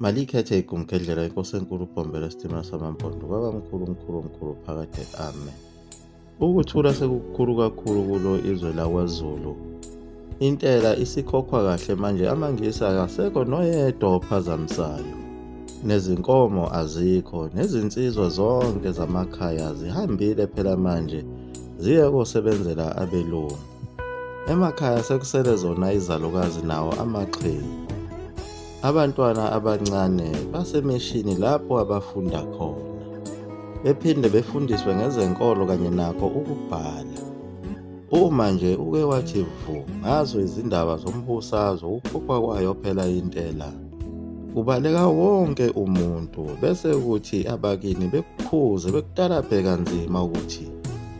Malikhethe igumgedlela inkosi enkulu uBhombela isitimela samampondo kwaba mkhulu phakade ame. Ukuthula sekukhulu kakhulu kulo izwe lakwaZulu. Intela isikhokhwa kahle manje amangisi akasekho noyedwa ophazamisayo. Nezinkomo azikho, nezinsizwa zonke zamakhaya zihambile phela manje ziye kosebenzela abelungu. Emakhaya sekusele zona izalukazi nawo amaxhegu. Abantwana abancane basemeshini lapho abafunda khona. Bephinde befundiswe ngezenkolo kanye nakho ukubhala. Uma nje uke wathi vu ngazo izindaba zombusazwe ukhokhwa kwayo phela intela. Kubaleka wonke umuntu bese kuthi abakini bekukhuze bekutalabhe kanzima ukuthi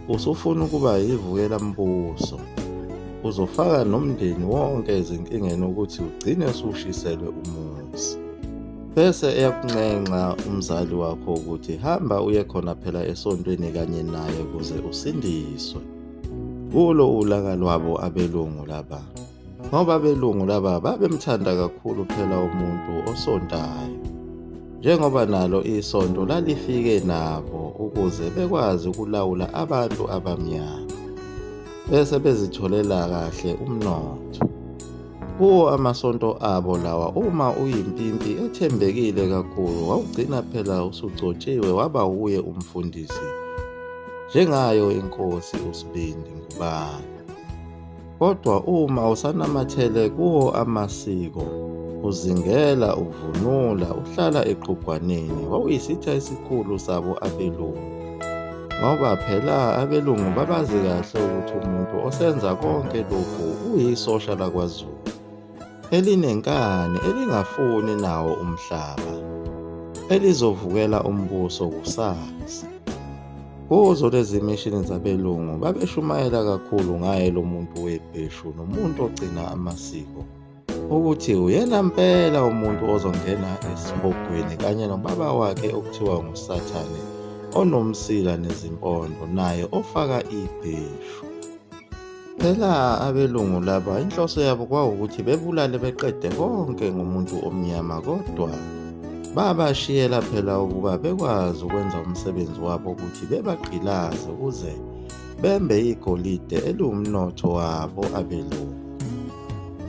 usufuna ukuba yivukela mbuso. Uzofaka nomndeni wonke ezinkingeni ukuthi ugcine usushiselwe umuzi. Bese eyakunxenxa umzali wakho ukuthi hamba uye khona phela esontweni kanye naye ukuze usindiswe. Kulo ulaka lwabo abelungu laba. Ngoba abelungu laba babemthanda kakhulu phela umuntu osontayo. Njengoba nalo isonto lalifike nabo ukuze bekwazi ukulawula abantu abamnyama. Bese bezitholela kahle umnotho. Kuwo amasonto abo lawa uma uyimpimpi ethembekile kakhulu wawugcina phela usugcotshiwe waba uye umfundisi. Njengayo inkosi uSibindi Ngubane. Kodwa uma usanamathele kuwo amasiko, uzingela, uvunula, uhlala eqhugwaneni, wawuyisitha esikhulu sabo abelungu. Ngoba phela abelungu babazi kahle ukuthi umuntu osenza konke lokhu uyisosha lakwaZulu. Elinenkani elingafuni nawo umhlaba. Elizovukela umbuso kusasa. Kuzo lezi mishini zabelungu babeshumayela kakhulu ngaye lo muntu webheshu nomuntu ogcina amasiko. Ukuthi uyena mpela umuntu ozongena esibhogweni kanye nobaba wakhe okuthiwa nguSathane onomsila nezimpondo naye ofaka ibheshu. Phela abelungu laba inhloso yabo kwawukuthi bebulale beqede konke ngomuntu omnyama kodwa babashiyela phela ukuba bekwazi ukwenza umsebenzi wabo ukuthi bebagqilaze ukuze bembe igolide eliwumnotho wabo abelungu.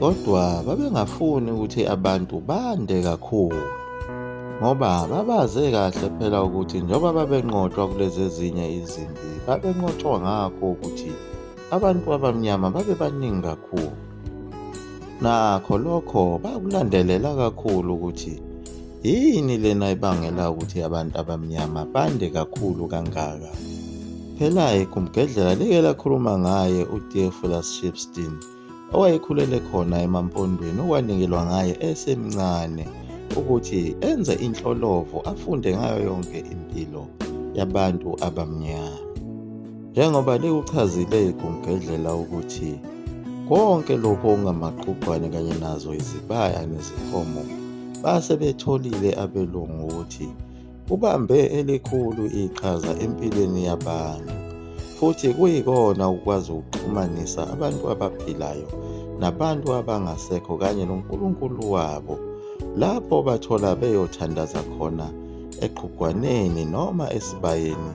Kodwa babengafuni ukuthi abantu bande kakhulu. Ngoba babaze kahle phela ukuthi njengoba babenqotshwa kulezi ezinye izimpi babenqotshwa ngakho ukuthi abantu abamnyama babe baningi kakhulu. Nakho lokho bakulandelela kakhulu ukuthi yini lena ibangela ukuthi abantu abamnyama bande kakhulu kangaka. Phela igumgedlela like lakhuluma ngaye uTheophilus Shepstone owayekhulele khona emampondweni okwanikelwa ngaye esemncane ukuthi enze inhlolovo afunde ngayo yonke impilo yabantu abamnyama. Njengoba likuchazile igumgedlela ukuthi konke lokho okungamaqhugwane kanye nazo izibaya nezinkomo base betholile abelungu ukuthi ubambe elikhulu iqhaza empilweni yabantu. Futhi kuyikona ukwazi ukuxhumanisa abantu abaphilayo nabantu abangasekho kanye noNkulunkulu wabo. Lapho bathola beyothandaza khona eqhugwaneni noma esibayeni,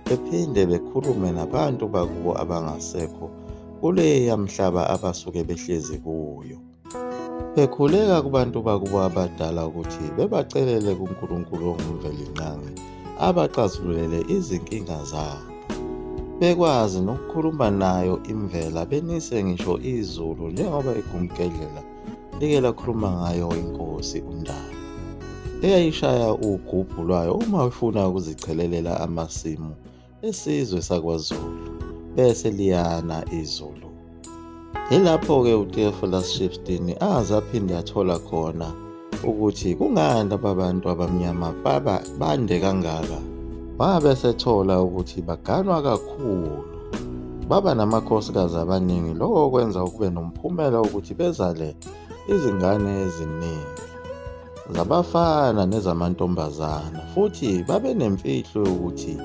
bephinde bekhulume nabantu bakubo abangasekho kuleya mhlaba abasuke behlezi kuyo. Bekhuleka kubantu bakubo abadala ukuthi bebacelele kuNkulunkulu ongumvelinqangi abaxazululele izinkinga zabo. Bekwazi nokukhuluma nayo imvela benise ngisho izulu njengoba igumgedlela like lakhuluma ngayo inkosi uNdaba. Eyayishaya ugubhu lwayo uma ufuna ukuzichelelela amasimu esizwe sakwaZulu bese liyana izulu. Yilapho-ke uTheophilus Shepstone aphinde athola khona ukuthi kungani abantu abamnyama bande kangaka. Wabe sethola ukuthi baganwa kakhulu, baba namakhosikazi abaningi, lokho kwenza kube nomphumela ukuthi bezale izingane eziningi zabafana nezamantombazana, futhi babe nemfihlo yokuthi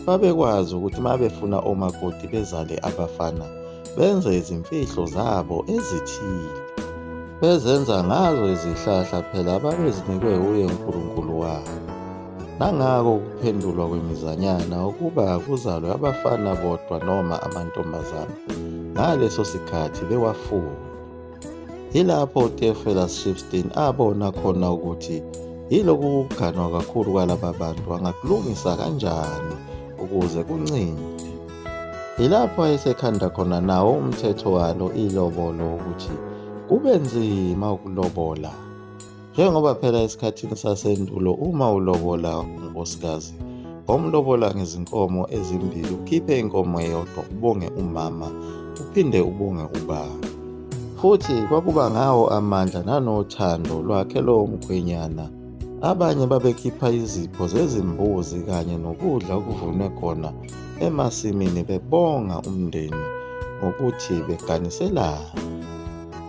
babekwazi ukuthi uma befuna omakoti bezale abafana benze izimfihlo zabo ezithile. bezenza ngazo izihlahla phela ababezinikwe uye uNkulunkulu wabo. Nangako ukuphendulwa kwemizanyana ukuba kuzalwe abafana bodwa noma amantombazane ngaleso sikhathi bewafuna. Yilapho uTheophilus Shipstein abona khona ukuthi yilokhu kuganwa kakhulu kwalaba bantu angakulungisa kanjani ukuze kuncinde. Yilapho ayesekhanda khona nawo umthetho walo ilobolo ukuthi kube nzima ukulobola. Njengoba phela esikhathini sasendulo uma ulobola unkosikazi, wamlobola ngezinkomo ezimbili, ukhiphe inkomo eyodwa ubonge umama, uphinde ubonge ubaba. Futhi kwakuba ngawo amandla nanothando lwakhe lowo mkhwenyana. Abanye babekhipha izipho zezimbuzi kanye nokudla okuvunwe khona emasimini bebonga umndeni ngokuthi beganiselana.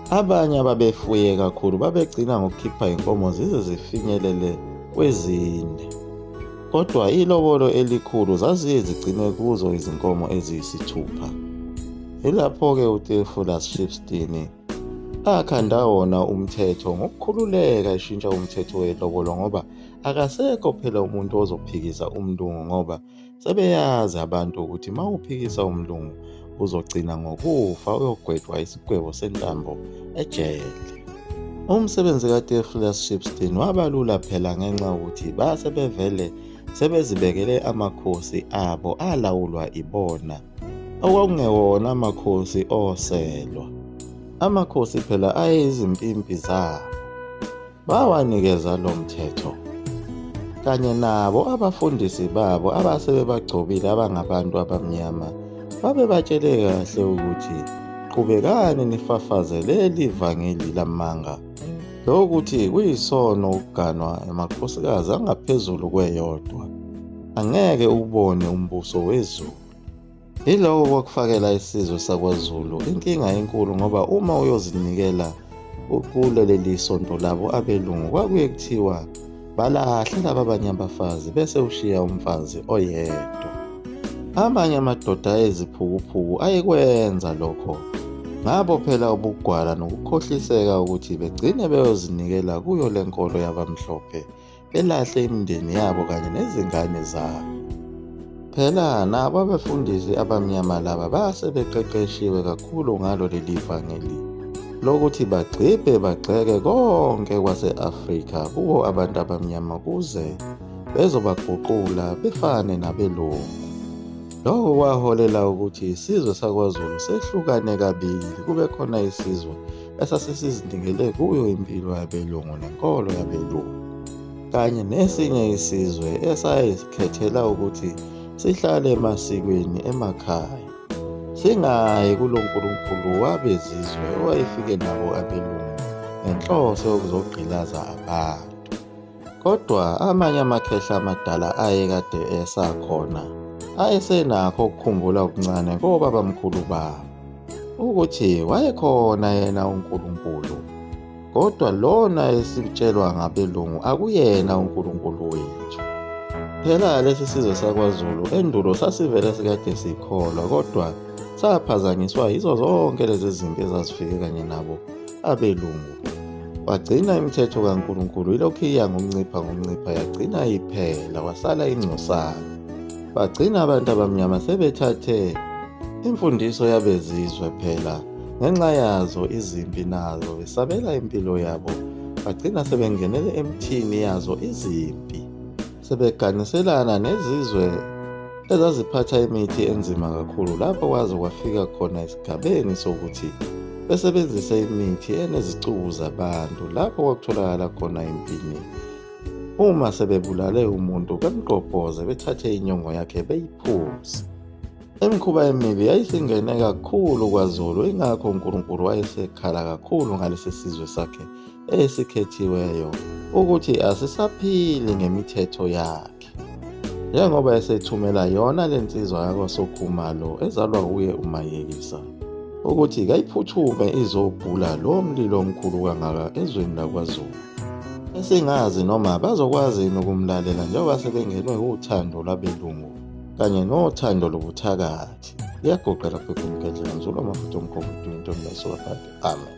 Abanye ababefuye kakhulu babegcina ngokukhipha inkomo zize zifinyelele kwezine. Kodwa ilobolo elikhulu zaziye zigcinwe kuzo izinkomo eziyisithupha. Yilapho-ke uTheophilus Shipstein akhanda wona umthetho ngokukhululeka, eshintsha umthetho welobolo ngoba akasekho phela umuntu ozophikisa umlungu, ngoba sebeyazi abantu ukuthi uma uphikisa umlungu uzogcina ngokufa uyogwetshwa isigwebo sentambo ejele. Umsebenzi kaTheophilus Shipstein wabalula phela ngenxa yokuthi basebevele sebezibekele amakhosi abo alawulwa ibona, okwakungewona amakhosi oselwa. Amakhosi phela ayeyizimpimpi zabo, bawanikeza lo mthetho. Kanye nabo abafundisi babo abasebebagcobile abangabantu abamnyama babebatshele kahle ukuthi qhubekani nifafaze leli vangeli lamanga lokuthi kuyisono ukuganwa emakhosikazi angaphezulu kweyodwa, angeke ubone umbuso wezulu. Yiloko kwakufakela isizwe sakwaZulu inkinga enkulu, ngoba uma uyozinikela kuleli sonto labo abelungu kwakuye kuthiwa balahle laba abanye abafazi bese ushiya umfazi oyedwa. Amanye amadoda ayeziphukuphuku ayekwenza lokho. Ngabo phela ubugwala nokukhohliseka ukuthi begcine beyozinikela kuyo le nkolo yabamhlophe, belahle imindeni yabo kanye nezingane zabo. Phela nabo abafundisi abamnyama laba basebeqeqeshiwe kakhulu ngalo leli vangeli lokuthi bagxeke konke kwase-Afrika kuwo abantu abamnyama kuze bezobaguqula befane nabelungu. Lokho kwaholela ukuthi isizwe sakwaZulu sehlukane kabili, kube khona isizwe esasesizinikele kuyo impilo yabelungu nenkolo yabelungu, kanye nesinye isizwe esayizikhethela ukuthi sihlale emasikweni emakhaya, singayi kulo nkulunkulu wabezizwe owayefike nabo abelungu ngenhloso yokuzogqilaza abantu. Kodwa amanye amakhehla amadala ayekade esakhona ayesenakho ukukhumbula okuncane kobabamkhulu babo ukuthi wayekhona yena uNkulunkulu, kodwa lona esitshelwa ngabelungu akuyena uNkulunkulu wethu. Phela lesi sizwe sakwaZulu endulo sasivele sikade sikholwa, kodwa saphazanyiswa yizo zonke lezi zinto ezazifike kanye nabo abelungu. Wagcina imithetho kaNkulunkulu ilokhu iya ngokuncipha yagcina iphela, wasala ingcosana. Bagcina abantu abamnyama sebethathe imfundiso yabezizwe phela ngenxa yazo izimpi, nazo besabela impilo yabo, bagcina sebengenele emthini yazo izimpi, sebeganiselana nezizwe ezaziphatha imithi enzima kakhulu, lapho kwaze kwafika khona esigabeni sokuthi besebenzise imithi enezicubu zabantu, lapho kwakutholakala khona impini. Uma sebebulale umuntu bemgqobhoze bethathe inyongo yakhe beyiphuze. Imikhuba emibi yayisingene kakhulu kwaZulu, ingakho uNkulunkulu wayesekhala kakhulu ngalesi sizwe sakhe esikhethiweyo ukuthi asisaphili ngemithetho yakhe, njengoba esethumela yona le nsizwa yakwaSokhumalo ezalwa kuye uMayekisa ukuthi kayiphuthume izobhula lo mlilo omkhulu kangaka ezweni lakwaZulu. Esingazi noma bazokwazi ukumlalela njengoba sebengenwe uthando lwabelungu kanye nothando lobuthakathi. Liyagoqela phela uMkhandla Nzulu amafutha omkhulu into ngiyasuka phakathi. Amen.